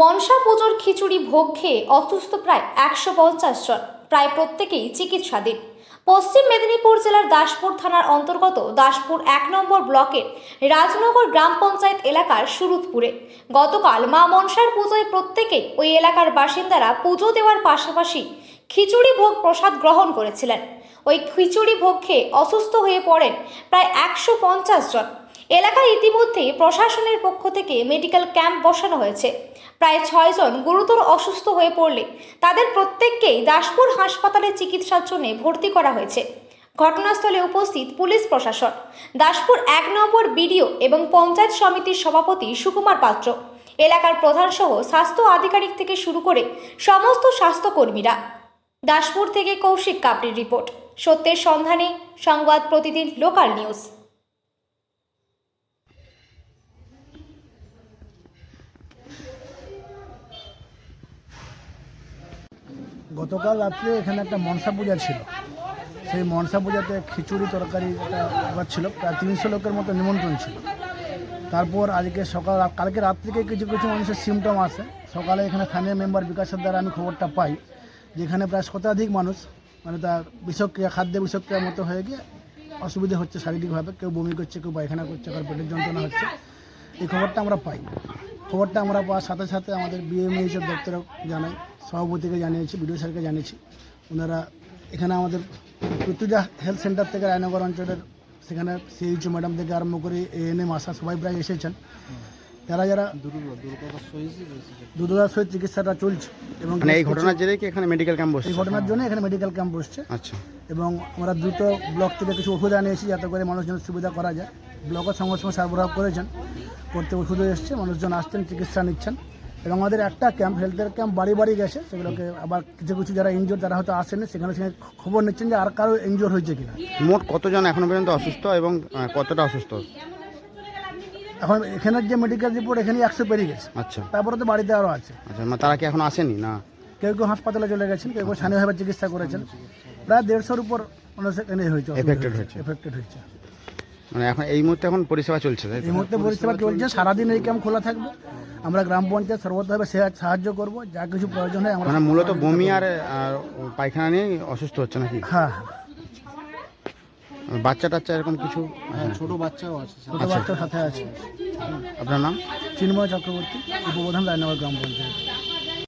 মনসা পুজোর খিচুড়ি ভোগ খেয়ে অসুস্থ প্রায় ১৫০ জন, প্রায় প্রত্যেকেই চিকিৎসাধীন। পশ্চিম মেদিনীপুর জেলার দাসপুর থানার অন্তর্গত দাসপুর ১ নম্বর ব্লকের রাজনগর গ্রাম পঞ্চায়েত এলাকার সুরুৎপুরে গতকাল মা মনসার পুজোয় প্রত্যেকেই ওই এলাকার বাসিন্দারা পুজো দেওয়ার পাশাপাশি খিচুড়ি ভোগ প্রসাদ গ্রহণ করেছিলেন। ওই খিচুড়ি ভোগ খেয়ে অসুস্থ হয়ে পড়েন প্রায় ১৫০ জন। এলাকায় ইতিমধ্যে প্রশাসনের পক্ষ থেকে মেডিকেল ক্যাম্প বসানো হয়েছে। প্রায় ৬ জন গুরুতর অসুস্থ হয়ে পড়লে তাদের প্রত্যেককেই দাসপুর হাসপাতালে চিকিৎসার জন্য ভর্তি করা হয়েছে। ঘটনাস্থলে উপস্থিত পুলিশ প্রশাসন, দাসপুর ১ নম্বর বিডিও এবং পঞ্চায়েত সমিতির সভাপতি সুকুমার পাত্র, এলাকার প্রধান সহ স্বাস্থ্য আধিকারিক থেকে শুরু করে সমস্ত স্বাস্থ্যকর্মীরা। দাসপুর থেকে কৌশিক কাপড়ির রিপোর্ট, সত্যের সন্ধানে সংবাদ প্রতিদিন লোকাল নিউজ। গতকাল রাত্রে এখানে একটা মনসা পূজা ছিল। সেই মনসা পূজাতে খিচুড়ি তরকারি একটা ব্যাপার ছিল, প্রায় ৩০০ লোকের মতো নিমন্ত্রণ ছিল। তারপর আজকে কালকে রাত থেকে কিছু কিছু মানুষের সিমটম আসে। সকালে এখানে স্থানীয় মেম্বার বিকাশের দ্বারা আমি খবরটা পাই, যেখানে প্রায় শতাধিক মানুষ মানে তার বিষক্রিয়া, খাদ্য বিষক্রিয়ার মতো হয়ে গিয়ে অসুবিধা হচ্ছে শারীরিকভাবে। কেউ বমি করছে, কেউ পায়খানা করছে, কারো পেটের যন্ত্রণা হচ্ছে। এই খবরটা আমরা পাই। খবরটা আমরা পাওয়ার সাথে সাথে আমাদের বিএমএইচের দপ্তরে জানাই, সভাপতিকে জানিয়েছি, বিডিও স্যারকে জানিয়েছি। ওনারা এখানে আমাদের পৃথুজা হেলথ সেন্টার থেকে রায়নগর অঞ্চলের সেখানে সিএইচও ম্যাডাম থেকে আরম্ভ করে এএনএম আশা সবাই প্রায় এসেছেন। যারা দ্রুততার সহিত চিকিৎসাটা চলছে। এবং এই ঘটনার জেরে কি এখানে মেডিকেল ক্যাম্প বসছে? এই ঘটনার জন্য এখানে মেডিকেল ক্যাম্প বসছে। আচ্ছা। এবং আমরা দ্রুত ব্লক থেকে কিছু ওষুধ আনিয়েছি যাতে করে মানুষজনের সুবিধা করা যায়। ব্লকের সঙ্গে সঙ্গে সরবরাহ করেছেন, করতে ওষুধও এসছে, মানুষজন আসছেন, চিকিৎসা নিচ্ছেন। এবং আমাদের একটা ক্যাম্প, হেলথের ক্যাম্প বাড়ি বাড়ি গেছে। সেগুলোকে আবার কিছু কিছু যারা ইনজোর তারা হয়তো আসেনি, সেখানে খবর নিচ্ছেন যে আর কারো ইনজোর হয়েছে কিনা। মোট কতজন এখনো পর্যন্ত অসুস্থ এবং কতটা অসুস্থ? এখন এখানের যে মেডিকেল রিপোর্ট এখানে ১০০ পেরিয়ে গেছে। আচ্ছা। তারপরে তো বাড়িতে আরও আছে। আচ্ছা, তারা কি এখন আসেনি না? কেউ কেউ হাসপাতালে চলে গেছেন, কেউ কেউ স্থানীয়ভাবে চিকিৎসা করেছেন। প্রায় ১৫০-র উপর মানুষ এখানে হয়েছে, এফেক্টেড হয়েছে। মানে এখন এই মুহূর্তে এখন পরিষেবা চলছে? এই মুহূর্তে পরিষেবা চলছে, সারাদিন এই ক্যাম্প খোলা থাকবে। আমরা গ্রাম পঞ্চায়েত সর্বতভাবে সাহায্য করব, যা কিছু প্রয়োজন হয় আমরা। মানে মূলত বমি আর পায়খানা নিয়ে অসুস্থ হচ্ছে নাকি? হ্যাঁ, বাচ্চা টাচ্চা এরকম কিছু? ছোট বাচ্চাও আছে, ছোট বাচ্চার সাথে আছে। আপনার নাম? চিন্ময় চক্রবর্তী, উপপ্রধান রায়নগর গ্রাম পঞ্চায়েত।